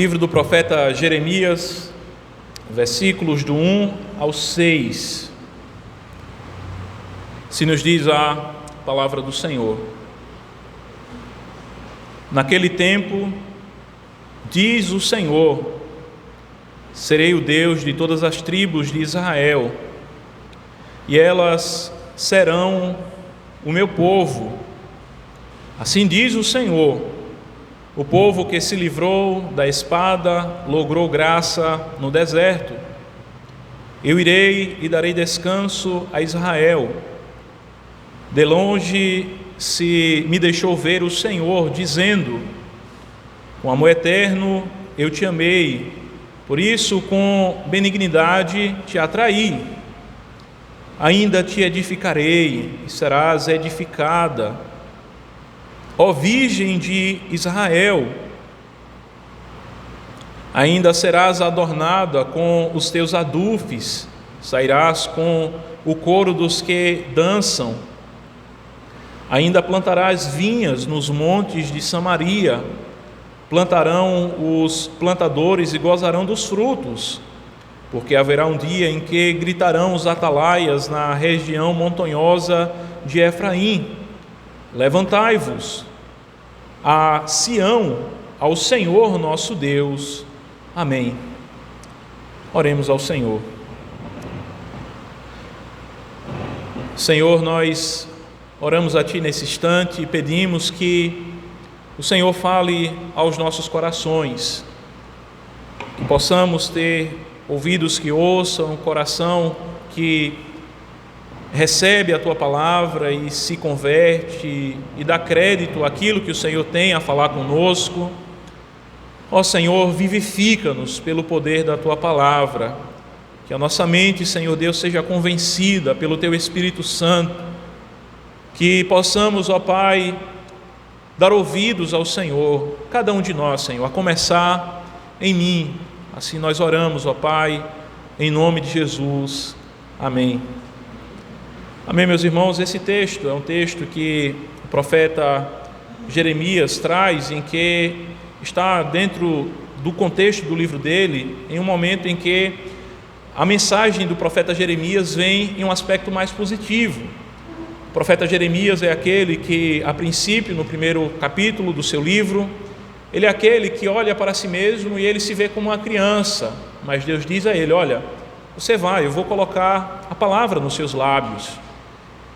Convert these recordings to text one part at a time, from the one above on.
Livro do profeta Jeremias, versículos do 1 ao 6. Se nos diz a palavra do Senhor: Naquele tempo, diz o Senhor, serei o Deus de todas as tribos de Israel, e elas serão o meu povo. Assim diz o Senhor: o povo que se livrou da espada logrou graça no deserto. Eu irei e darei descanso a Israel. De longe se me deixou ver o Senhor, dizendo: com amor eterno eu te amei, por isso com benignidade te atraí. Ainda te edificarei e serás edificada, ó Virgem de Israel. Ainda serás adornada com os teus adufes, sairás com o coro dos que dançam. Ainda plantarás vinhas nos montes de Samaria, plantarão os plantadores e gozarão dos frutos, porque haverá um dia em que gritarão os atalaias na região montanhosa de Efraim: levantai-vos a Sião, ao Senhor nosso Deus. Amém. Oremos ao Senhor. Senhor, nós oramos a Ti nesse instante e pedimos que o Senhor fale aos nossos corações, que possamos ter ouvidos que ouçam, um coração que recebe a Tua palavra e se converte e dá crédito àquilo que o Senhor tem a falar conosco. Ó Senhor, vivifica-nos pelo poder da Tua palavra, que a nossa mente, Senhor Deus, seja convencida pelo Teu Espírito Santo, que possamos, ó Pai, dar ouvidos ao Senhor, cada um de nós, Senhor, a começar em mim. Assim nós oramos, ó Pai, em nome de Jesus. Amém. Amém, meus irmãos. Esse texto é um texto que o profeta Jeremias traz, em que está dentro do contexto do livro dele, em um momento em que a mensagem do profeta Jeremias vem em um aspecto mais positivo. O profeta Jeremias é aquele que, a princípio, no primeiro capítulo do seu livro, ele é aquele que olha para si mesmo e ele se vê como uma criança, mas Deus diz a ele: olha, você vai, eu vou colocar a palavra nos seus lábios.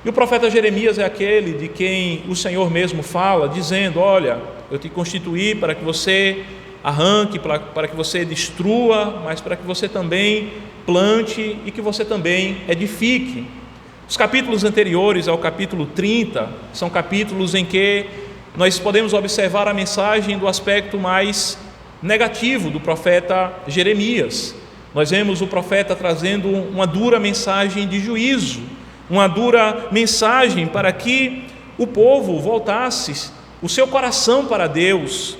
E o profeta Jeremias é aquele de quem o Senhor mesmo fala, dizendo: olha, eu te constituí para que você arranque, para que você destrua, mas para que você também plante e que você também edifique. Os capítulos anteriores ao capítulo 30 são capítulos em que nós podemos observar a mensagem do aspecto mais negativo do profeta Jeremias. Nós vemos o profeta trazendo uma dura mensagem de juízo, uma dura mensagem para que o povo voltasse o seu coração para Deus.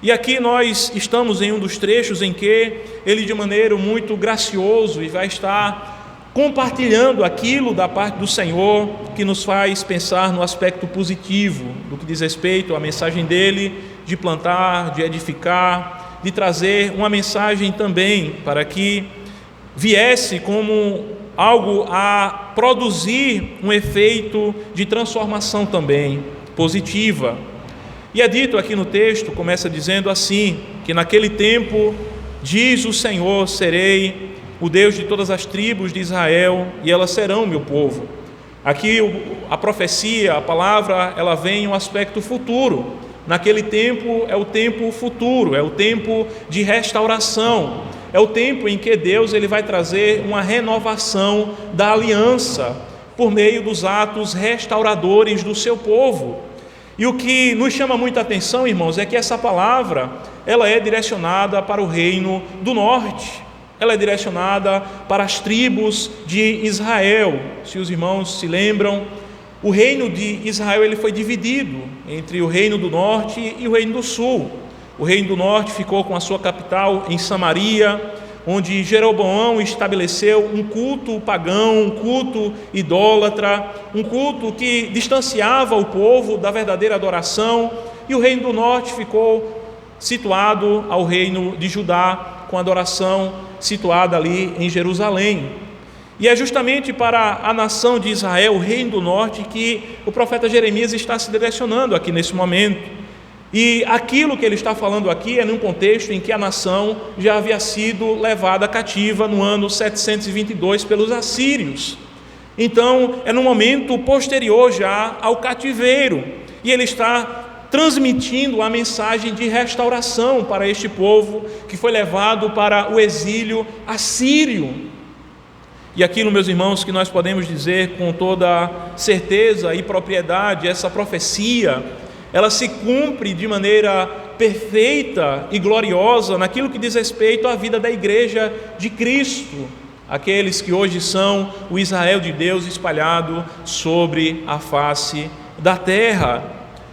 E aqui nós estamos em um dos trechos em que ele, de maneira muito gracioso, e vai estar compartilhando aquilo da parte do Senhor que nos faz pensar no aspecto positivo do que diz respeito à mensagem dele, de plantar, de edificar, de trazer uma mensagem também para que viesse como algo a produzir um efeito de transformação também positiva. E é dito aqui no texto, começa dizendo assim, que naquele tempo, diz o Senhor, serei o Deus de todas as tribos de Israel, e elas serão meu povo. Aqui a profecia, a palavra, ela vem em um aspecto futuro. Naquele tempo é o tempo futuro, é o tempo de restauração, é o tempo em que Deus ele vai trazer uma renovação da aliança por meio dos atos restauradores do seu povo. E o que nos chama muita atenção, irmãos, é que essa palavra ela é direcionada para o reino do norte, ela é direcionada para as tribos de Israel. Se os irmãos se lembram, o reino de Israel ele foi dividido entre o reino do norte e o reino do sul. O reino do norte ficou com a sua capital em Samaria, onde Jeroboão estabeleceu um culto pagão, um culto idólatra, um culto que distanciava o povo da verdadeira adoração, e o reino do norte ficou situado ao reino de Judá, com adoração situada ali em Jerusalém. E é justamente para a nação de Israel, o reino do norte, que o profeta Jeremias está se direcionando aqui nesse momento. E aquilo que ele está falando aqui é num contexto em que a nação já havia sido levada cativa no ano 722 pelos assírios. Então, é no momento posterior já ao cativeiro, e ele está transmitindo a mensagem de restauração para este povo que foi levado para o exílio assírio. E aquilo, meus irmãos, que nós podemos dizer com toda certeza e propriedade, essa profecia, ela se cumpre de maneira perfeita e gloriosa naquilo que diz respeito à vida da igreja de Cristo, aqueles que hoje são o Israel de Deus espalhado sobre a face da terra.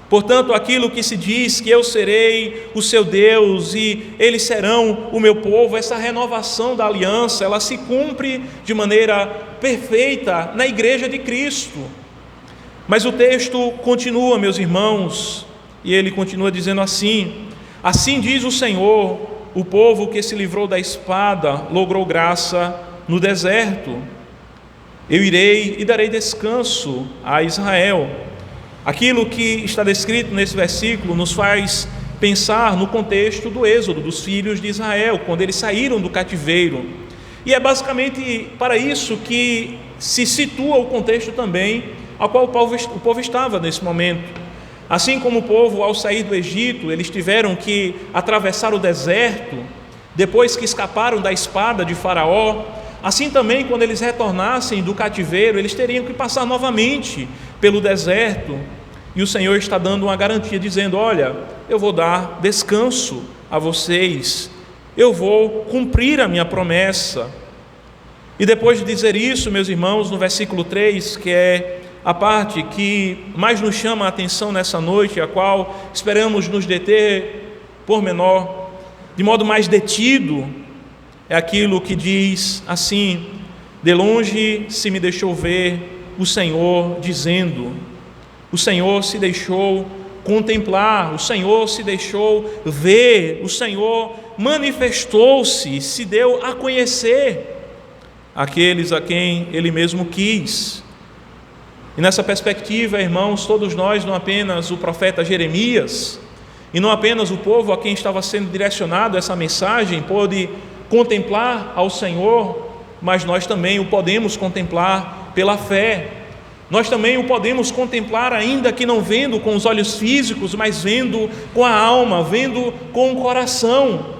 Portanto, aquilo que se diz que eu serei o seu Deus e eles serão o meu povo, essa renovação da aliança, ela se cumpre de maneira perfeita na igreja de Cristo. Mas o texto continua, meus irmãos, e ele continua dizendo assim: assim diz o Senhor, o povo que se livrou da espada logrou graça no deserto. Eu irei e darei descanso a Israel. Aquilo que está descrito nesse versículo nos faz pensar no contexto do êxodo dos filhos de Israel, quando eles saíram do cativeiro. E é basicamente para isso que se situa o contexto também ao qual o povo estava nesse momento. Assim como o povo, ao sair do Egito, eles tiveram que atravessar o deserto, depois que escaparam da espada de Faraó, assim também, quando eles retornassem do cativeiro, eles teriam que passar novamente pelo deserto. E o Senhor está dando uma garantia, dizendo: olha, eu vou dar descanso a vocês, eu vou cumprir a minha promessa. E depois de dizer isso, meus irmãos, no versículo 3, que é a parte que mais nos chama a atenção nessa noite, a qual esperamos nos deter por menor, de modo mais detido, é aquilo que diz assim: de longe se me deixou ver o Senhor dizendo. O Senhor se deixou contemplar, o Senhor se deixou ver, o Senhor manifestou-se, se deu a conhecer aqueles a quem Ele mesmo quis. E nessa perspectiva, irmãos, todos nós, não apenas o profeta Jeremias, e não apenas o povo a quem estava sendo direcionado essa mensagem, pôde contemplar ao Senhor, mas nós também o podemos contemplar pela fé. Nós também o podemos contemplar, ainda que não vendo com os olhos físicos, mas vendo com a alma, vendo com o coração.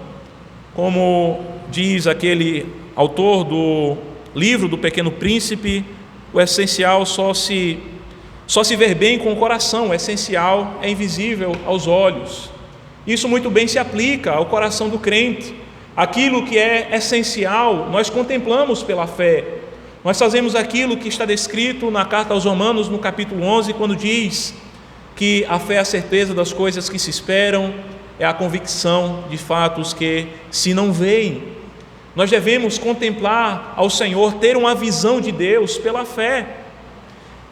Como diz aquele autor do livro do Pequeno Príncipe, o essencial só se ver bem com o coração, o essencial é invisível aos olhos. Isso muito bem se aplica ao coração do crente. Aquilo que é essencial, nós contemplamos pela fé. Nós fazemos aquilo que está descrito na carta aos Romanos, no capítulo 11, quando diz que a fé é a certeza das coisas que se esperam, é a convicção de fatos que se não veem. Nós devemos contemplar ao Senhor, ter uma visão de Deus pela fé,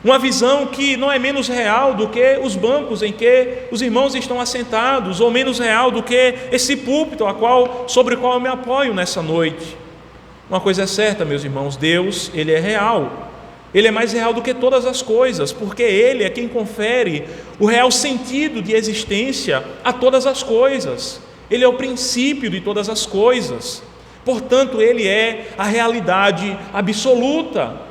uma visão que não é menos real do que os bancos em que os irmãos estão assentados, ou menos real do que esse púlpito sobre o qual eu me apoio nessa noite. Uma coisa é certa, meus irmãos: Deus, Ele é real. Ele é mais real do que todas as coisas, porque Ele é quem confere o real sentido de existência a todas as coisas. Ele é o princípio de todas as coisas. Portanto, Ele é a realidade absoluta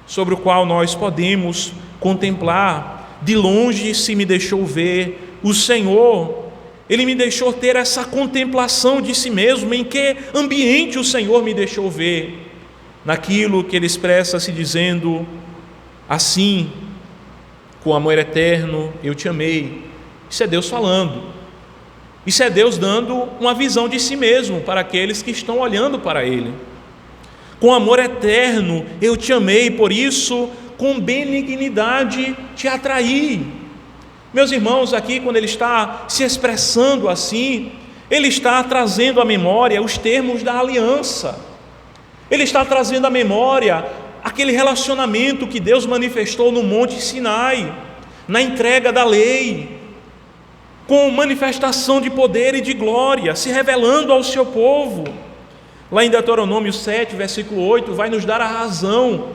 sobre o qual nós podemos contemplar. De longe se me deixou ver o Senhor. Ele me deixou ter essa contemplação de si mesmo. Em que ambiente o Senhor me deixou ver? Naquilo que Ele expressa se dizendo assim: com amor eterno eu te amei. Isso é Deus falando. Isso é Deus dando uma visão de si mesmo para aqueles que estão olhando para Ele. Com amor eterno eu te amei, por isso com benignidade te atraí. Meus irmãos, aqui quando ele está se expressando assim, ele está trazendo à memória os termos da aliança. Ele está trazendo à memória aquele relacionamento que Deus manifestou no Monte Sinai, na entrega da lei. com manifestação de poder e de glória, se revelando ao seu povo. Lá em Deuteronômio 7, versículo 8, vai nos dar a razão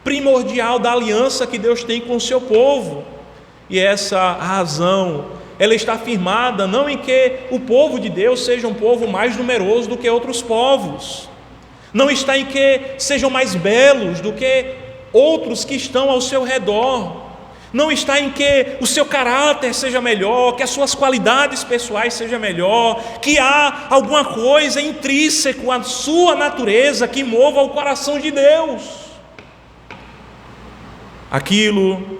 primordial da aliança que Deus tem com o seu povo. E essa razão, ela está firmada não em que o povo de Deus seja um povo mais numeroso do que outros povos, não está em que sejam mais belos do que outros que estão ao seu redor, não está em que o seu caráter seja melhor, que as suas qualidades pessoais sejam melhor, que há alguma coisa intrínseca à sua natureza que mova o coração de Deus. Aquilo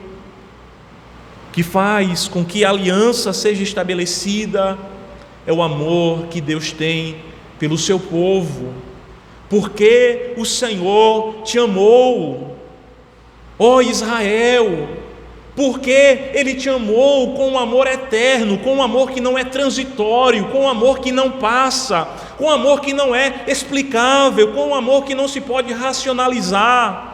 que faz com que a aliança seja estabelecida é o amor que Deus tem pelo seu povo, porque o Senhor te amou, ó Israel, porque Ele te amou com um amor eterno, com um amor que não é transitório, com um amor que não passa, com um amor que não é explicável, com um amor que não se pode racionalizar.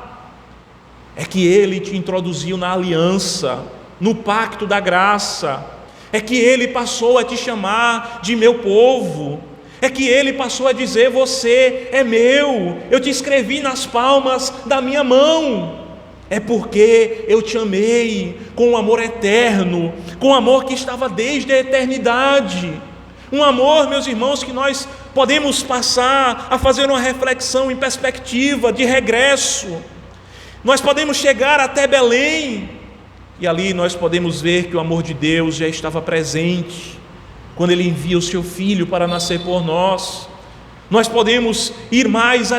É que Ele te introduziu na aliança, no pacto da graça, é que Ele passou a te chamar de meu povo, é que Ele passou a dizer: você é meu, eu te escrevi nas palmas da minha mão. É porque eu te amei com um amor eterno, com um amor que estava desde a eternidade. Um amor, meus irmãos, que nós podemos passar a fazer uma reflexão em perspectiva de regresso. Nós podemos chegar até Belém, e ali nós podemos ver que o amor de Deus já estava presente, quando Ele envia o seu Filho para nascer por nós. Nós podemos ir mais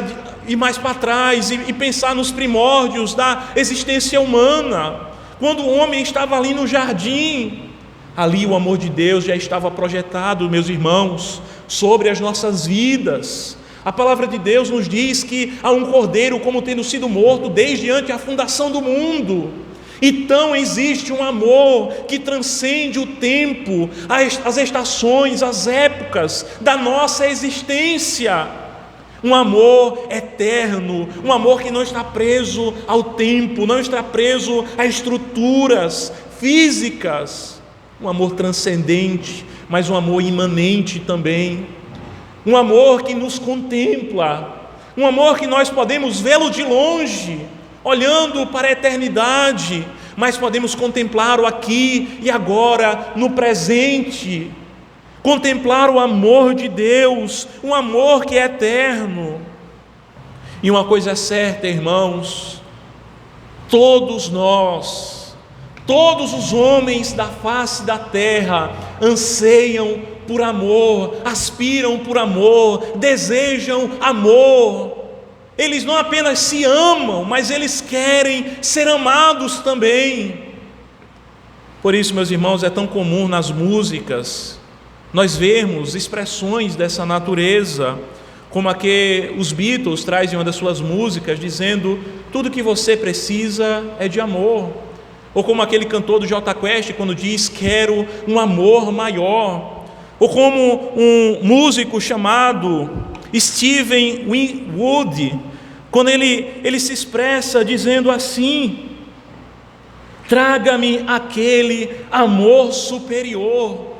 para trás e pensar nos primórdios da existência humana, quando o homem estava ali no jardim. Ali o amor de Deus já estava projetado, meus irmãos, sobre as nossas vidas. A palavra de Deus nos diz que há um cordeiro como tendo sido morto desde antes da fundação do mundo. Então existe um amor que transcende o tempo, as estações, as épocas da nossa existência. Um amor eterno, um amor que não está preso ao tempo, não está preso a estruturas físicas. Um amor transcendente, mas um amor imanente também. Um amor que nos contempla, um amor que nós podemos vê-lo de longe, olhando para a eternidade, mas podemos contemplar o aqui e agora, no presente, contemplar o amor de Deus, um amor que é eterno. E uma coisa é certa, irmãos, todos nós, todos os homens da face da terra anseiam por amor, aspiram por amor, desejam amor. Eles não apenas se amam, mas eles querem ser amados também. Por isso, meus irmãos, é tão comum nas músicas nós vermos expressões dessa natureza, como a que os Beatles trazem em uma das suas músicas, dizendo: tudo que você precisa é de amor. Ou como aquele cantor do Jota Quest, quando diz: quero um amor maior. Ou como um músico chamado Steve Winwood, quando ele se expressa dizendo assim: traga-me aquele amor superior,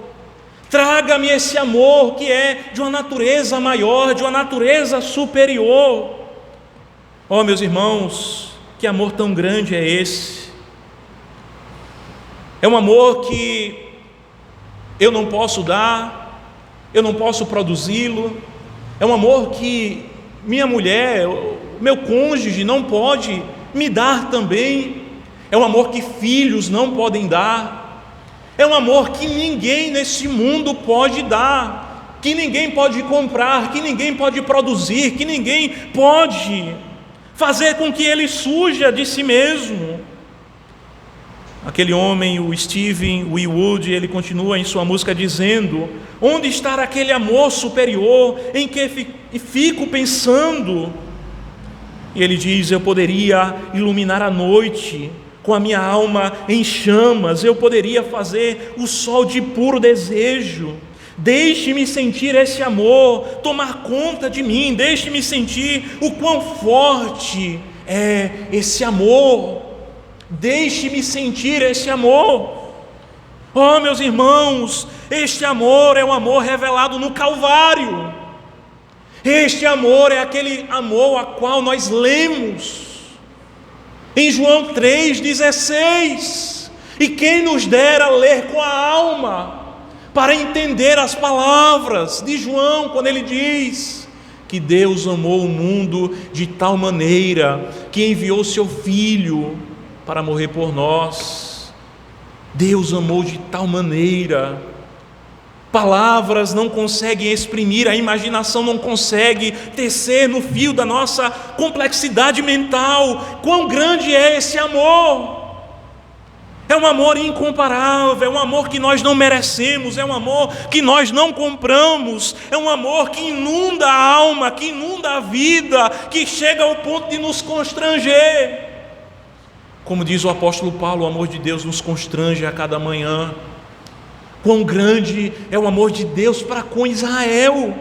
traga-me esse amor que é de uma natureza maior, de uma natureza superior. Oh, meus irmãos, que amor tão grande é esse? É um amor que eu não posso dar, eu não posso produzi-lo. É um amor que minha mulher, meu cônjuge não pode me dar também. É um amor que filhos não podem dar. É um amor que ninguém nesse mundo pode dar, que ninguém pode comprar, que ninguém pode produzir, que ninguém pode fazer com que ele surja de si mesmo. Aquele homem, o Steve Winwood, ele continua em sua música dizendo: onde está aquele amor superior em que fico pensando? E ele diz: eu poderia iluminar a noite com a minha alma em chamas, eu poderia fazer o sol de puro desejo. Deixe-me sentir esse amor tomar conta de mim, deixe-me sentir o quão forte é esse amor. Deixe-me sentir esse amor. Oh, meus irmãos, este amor é o amor revelado no Calvário. Este amor é aquele amor a qual nós lemos em João 3,16. E quem nos dera ler com a alma para entender as palavras de João, quando ele diz que Deus amou o mundo de tal maneira que enviou seu Filho para morrer por nós. Deus amou de tal maneira. Palavras não conseguem exprimir, a imaginação não consegue tecer no fio da nossa complexidade mental quão grande é esse amor. É um amor incomparável, é um amor que nós não merecemos, é um amor que nós não compramos, é um amor que inunda a alma, que inunda a vida, que chega ao ponto de nos constranger. Como diz o apóstolo Paulo, o amor de Deus nos constrange a cada manhã. Quão grande é o amor de Deus para com Israel.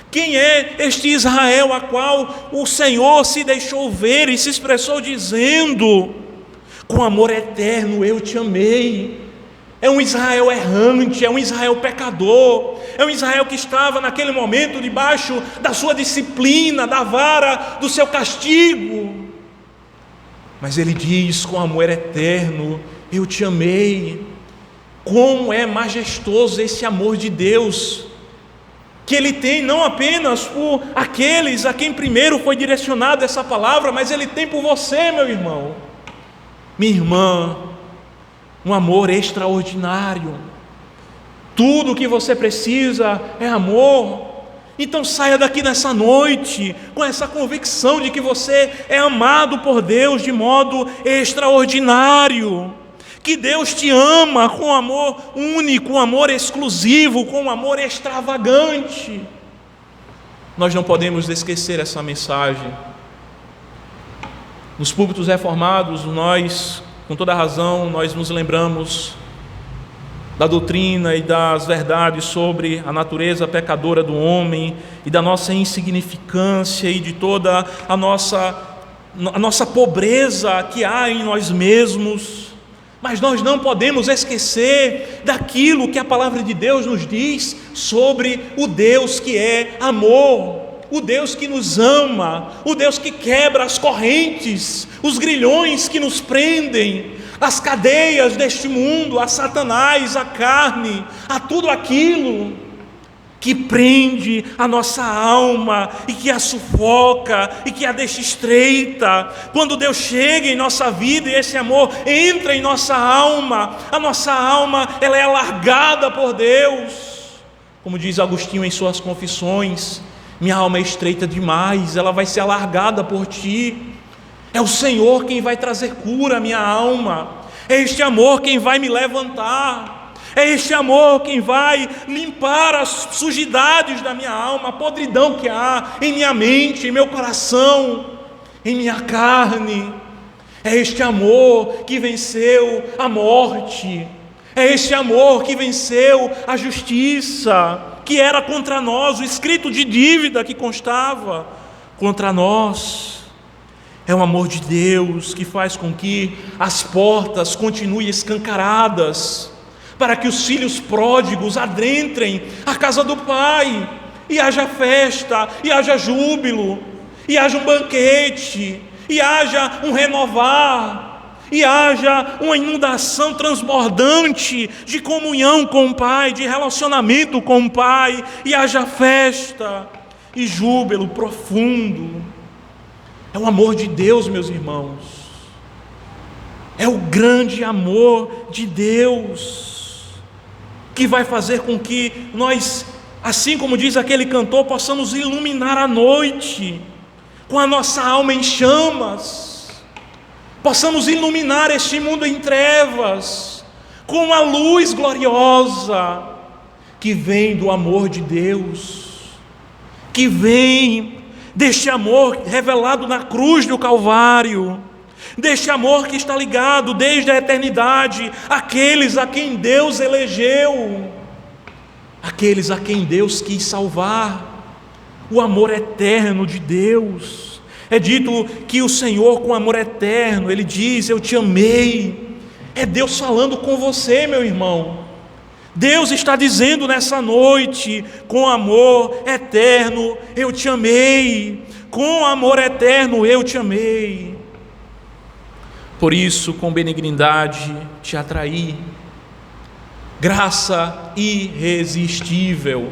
Quem é este Israel a qual o Senhor se deixou ver e se expressou dizendo: com amor eterno eu te amei? É um Israel errante, é um Israel pecador, é um Israel que estava naquele momento debaixo da sua disciplina, da vara do seu castigo. Mas ele diz: com amor eterno eu te amei. Como é majestoso esse amor de Deus, que Ele tem não apenas por aqueles a quem primeiro foi direcionada essa palavra, mas Ele tem por você, meu irmão, minha irmã, um amor extraordinário. Tudo o que você precisa é amor. Então saia daqui nessa noite com essa convicção de que você é amado por Deus de modo extraordinário, que Deus te ama com um amor único, um amor exclusivo, com um amor extravagante. Nós não podemos esquecer essa mensagem. Nos púlpitos reformados, nós, com toda razão, nós nos lembramos da doutrina e das verdades sobre a natureza pecadora do homem e da nossa insignificância e de toda a nossa pobreza que há em nós mesmos. Mas nós não podemos esquecer daquilo que a palavra de Deus nos diz sobre o Deus que é amor, o Deus que nos ama, o Deus que quebra as correntes, os grilhões que nos prendem, as cadeias deste mundo, a Satanás, a carne, a tudo aquilo que prende a nossa alma e que a sufoca e que a deixa estreita. Quando Deus chega em nossa vida e esse amor entra em nossa alma, a nossa alma ela é alargada por Deus. Como diz Agostinho em suas Confissões: minha alma é estreita demais, ela vai ser alargada por ti. É o Senhor quem vai trazer cura à minha alma, é este amor quem vai me levantar. É este amor quem vai limpar as sujidades da minha alma, a podridão que há em minha mente, em meu coração, em minha carne. É este amor que venceu a morte. É este amor que venceu a justiça, que era contra nós, o escrito de dívida que constava contra nós. É o amor de Deus que faz com que as portas continuem escancaradas, para que os filhos pródigos adentrem a casa do Pai, e haja festa, e haja júbilo, e haja um banquete, e haja um renovar, e haja uma inundação transbordante de comunhão com o Pai, de relacionamento com o Pai, e haja festa e júbilo profundo. É o amor de Deus, meus irmãos, é o grande amor de Deus, que vai fazer com que nós, assim como diz aquele cantor, possamos iluminar a noite com a nossa alma em chamas, possamos iluminar este mundo em trevas com a luz gloriosa que vem do amor de Deus, que vem deste amor revelado na cruz do Calvário, deste amor que está ligado desde a eternidade àqueles a quem Deus elegeu, aqueles a quem Deus quis salvar. O amor eterno de Deus. É dito que o Senhor, com amor eterno, Ele diz: eu te amei. É Deus falando com você, meu irmão. Deus está dizendo nessa noite: com amor eterno eu te amei, com amor eterno eu te amei. Por isso, com benignidade te atraí. Graça irresistível,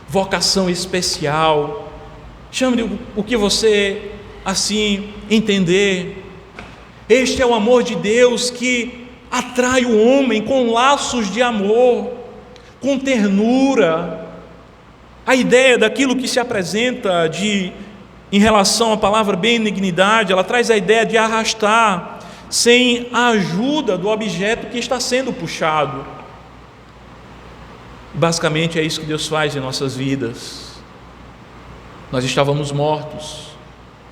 vocação especial, chame de o que você assim entender. Este é o amor de Deus que atrai o homem com laços de amor, com ternura. A ideia daquilo que se apresenta em relação à palavra benignidade, ela traz a ideia de arrastar sem a ajuda do objeto que está sendo puxado. Basicamente é isso que Deus faz em nossas vidas. Nós estávamos mortos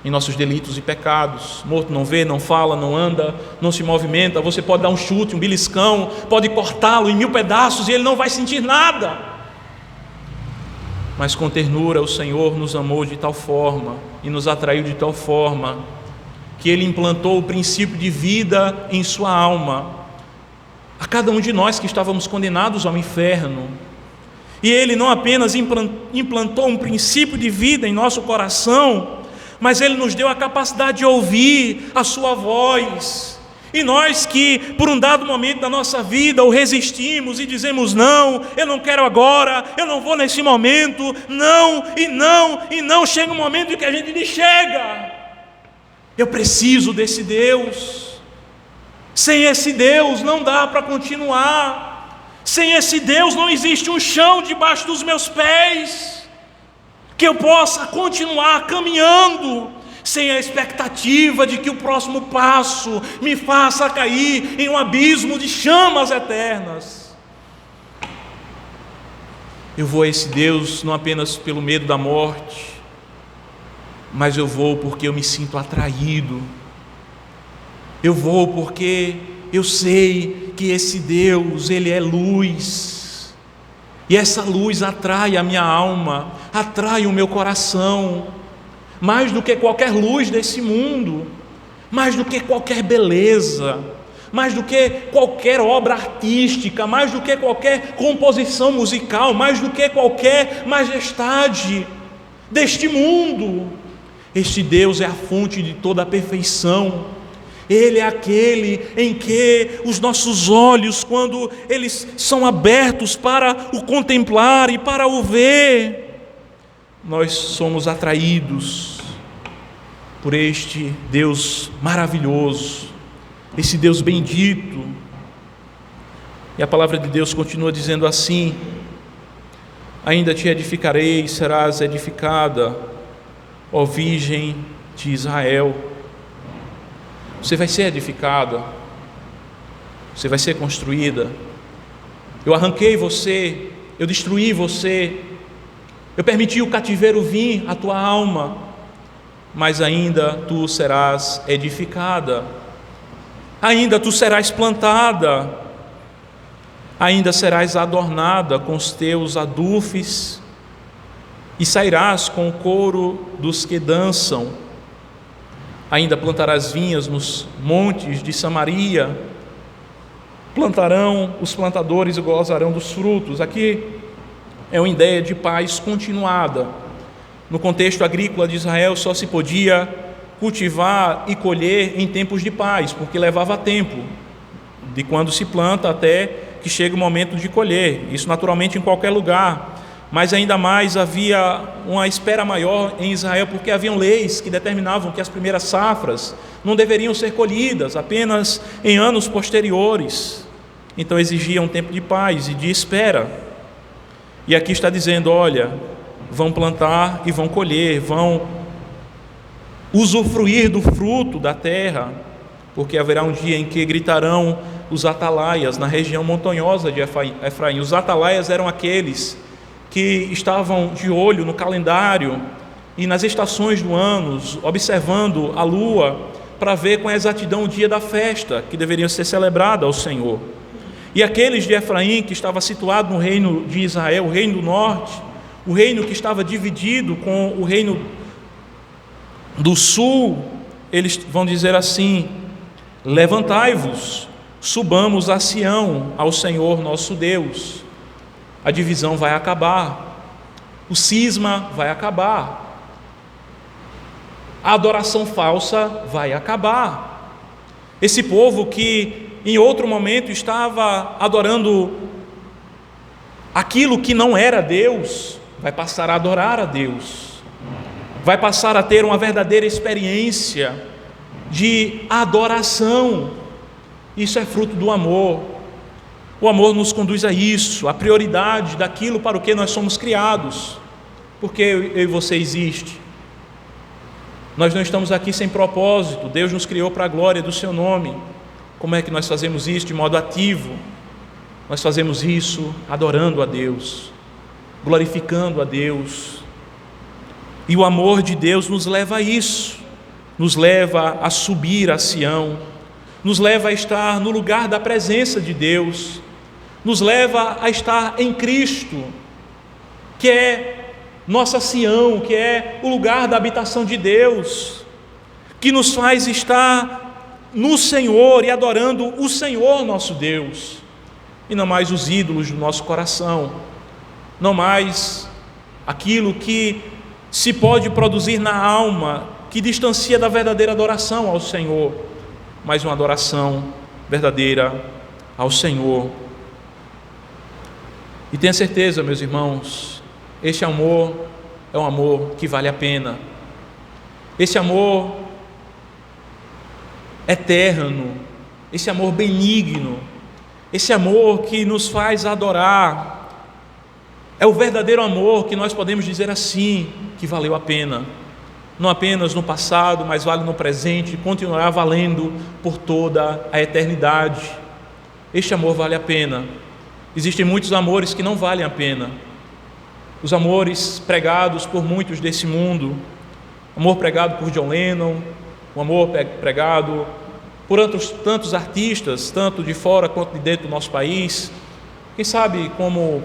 em nossos delitos e pecados. Morto não vê, não fala, não anda, não se movimenta. Você pode dar um chute, um beliscão, pode cortá-lo em 1000 pedaços e ele não vai sentir nada. Mas com ternura o Senhor nos amou de tal forma e nos atraiu de tal forma que Ele implantou o princípio de vida em sua alma, a cada um de nós que estávamos condenados ao inferno. E Ele não apenas implantou um princípio de vida em nosso coração, mas Ele nos deu a capacidade de ouvir a sua voz. E nós que por um dado momento da nossa vida o resistimos e dizemos: não, eu não quero agora, eu não vou nesse momento, não, e não, e não, chega um momento em que a gente diz: chega, eu preciso desse Deus. Sem esse Deus não dá para continuar. Sem esse Deus não existe um chão debaixo dos meus pés que eu possa continuar caminhando, sem a expectativa de que o próximo passo me faça cair em um abismo de chamas eternas. Eu vou a esse Deus não apenas pelo medo da morte, mas eu vou porque eu me sinto atraído. Eu vou porque eu sei que esse Deus, Ele é luz, e essa luz atrai a minha alma, atrai o meu coração, mais do que qualquer luz desse mundo, mais do que qualquer beleza, mais do que qualquer obra artística, mais do que qualquer composição musical, mais do que qualquer majestade deste mundo. Este Deus é a fonte de toda a perfeição. Ele é aquele em que os nossos olhos, quando eles são abertos para o contemplar e para o ver, nós somos atraídos por este Deus maravilhoso, esse Deus bendito. E a palavra de Deus continua dizendo assim: ainda te edificarei, serás edificada, ó Virgem de Israel. Você vai ser edificada, você vai ser construída. Eu arranquei você, eu destruí você, eu permiti o cativeiro vir à tua alma, mas ainda tu serás edificada, ainda tu serás plantada, ainda serás adornada com os teus adufes e sairás com o coro dos que dançam. Ainda plantarás vinhas nos montes de Samaria, plantarão os plantadores e gozarão dos frutos. Aqui é uma ideia de paz continuada. No contexto agrícola de Israel só se podia cultivar e colher em tempos de paz, porque levava tempo, de quando se planta até que chega o momento de colher. Isso naturalmente em qualquer lugar. Mas ainda mais havia uma espera maior em Israel, porque haviam leis que determinavam que as primeiras safras não deveriam ser colhidas apenas em anos posteriores. Então exigia um tempo de paz e de espera. E aqui está dizendo: olha, vão plantar e vão colher, vão usufruir do fruto da terra, porque haverá um dia em que gritarão os atalaias na região montanhosa de Efraim. Os atalaias eram aqueles que estavam de olho no calendário e nas estações do ano, observando a lua para ver com exatidão o dia da festa que deveria ser celebrada ao Senhor. E aqueles de Efraim, que estava situado no reino de Israel, o reino do norte, o reino que estava dividido com o reino do sul, eles vão dizer assim: levantai-vos, subamos a Sião, ao Senhor nosso Deus. A divisão vai acabar, o cisma vai acabar, a adoração falsa vai acabar. Esse povo que em outro momento estava adorando aquilo que não era Deus, vai passar a adorar a Deus, vai passar a ter uma verdadeira experiência de adoração. Isso é fruto do amor. O amor nos conduz a isso, a prioridade daquilo para o que nós somos criados. Porque eu e você existe. Nós não estamos aqui sem propósito. Deus nos criou para a glória do seu nome. Como é que nós fazemos isso de modo ativo? Nós fazemos isso adorando a Deus, glorificando a Deus. E o amor de Deus nos leva a isso, nos leva a subir a Sião, nos leva a estar no lugar da presença de Deus, nos leva a estar em Cristo, que é nossa Sião, que é o lugar da habitação de Deus, que nos faz estar no Senhor e adorando o Senhor nosso Deus, e não mais os ídolos do nosso coração, não mais aquilo que se pode produzir na alma, que distancia da verdadeira adoração ao Senhor, mas uma adoração verdadeira ao Senhor. E tenha certeza, meus irmãos, este amor é um amor que vale a pena. Esse amor eterno, esse amor benigno, esse amor que nos faz adorar, é o verdadeiro amor que nós podemos dizer assim, que valeu a pena. Não apenas no passado, mas vale no presente e continuará valendo por toda a eternidade. Este amor vale a pena. Existem muitos amores que não valem a pena. Os amores pregados por muitos desse mundo, amor pregado por John Lennon, o amor pregado por tantos artistas, tanto de fora quanto de dentro do nosso país. Quem sabe como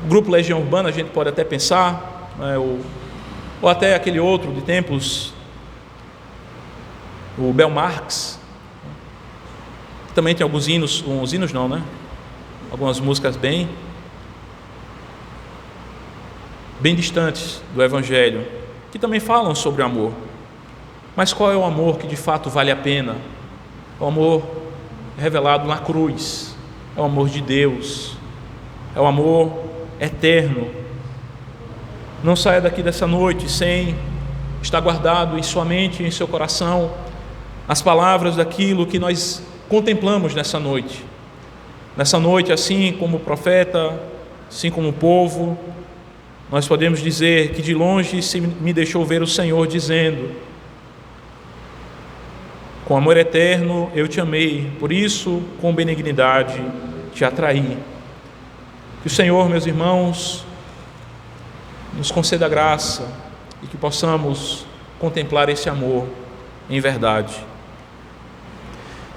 o grupo Legião Urbana, a gente pode até pensar, né, ou até aquele outro de tempos, o Bel Marx, que também tem alguns hinos, algumas músicas bem distantes do Evangelho, que também falam sobre o amor. Mas qual é o amor que de fato vale a pena? O amor revelado na cruz, é o amor de Deus, é o amor eterno. Não saia daqui dessa noite sem estar guardado em sua mente e em seu coração as palavras daquilo que nós contemplamos nessa noite. Nessa noite, assim como o profeta, assim como o povo, nós podemos dizer que de longe se me deixou ver o Senhor dizendo: com amor eterno eu te amei, por isso com benignidade te atraí. Que o Senhor, meus irmãos, nos conceda graça e que possamos contemplar esse amor em verdade.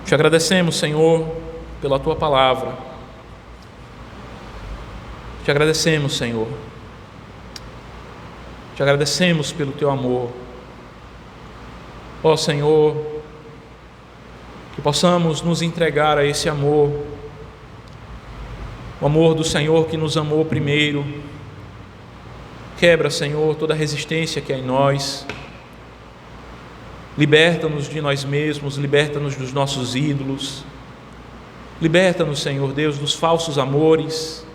Te agradecemos, Senhor, pela Tua palavra. Te agradecemos, Senhor. Te agradecemos pelo Teu amor. Ó Senhor, que possamos nos entregar a esse amor, o amor do Senhor que nos amou primeiro. Quebra, Senhor, toda a resistência que há em nós. Liberta-nos de nós mesmos, liberta-nos dos nossos ídolos. Liberta-nos, Senhor Deus, dos falsos amores.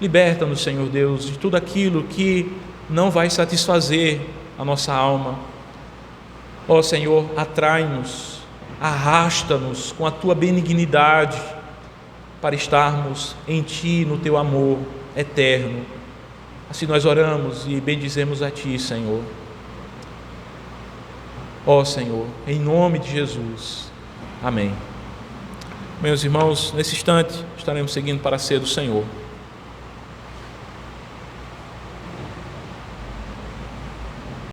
Liberta-nos, Senhor Deus, de tudo aquilo que não vai satisfazer a nossa alma. Ó Senhor, atrai-nos, arrasta-nos com a Tua benignidade para estarmos em Ti, no Teu amor eterno. Assim nós oramos e bendizemos a Ti, Senhor. Ó Senhor, em nome de Jesus. Amém. Meus irmãos, nesse instante estaremos seguindo para a ceia do Senhor.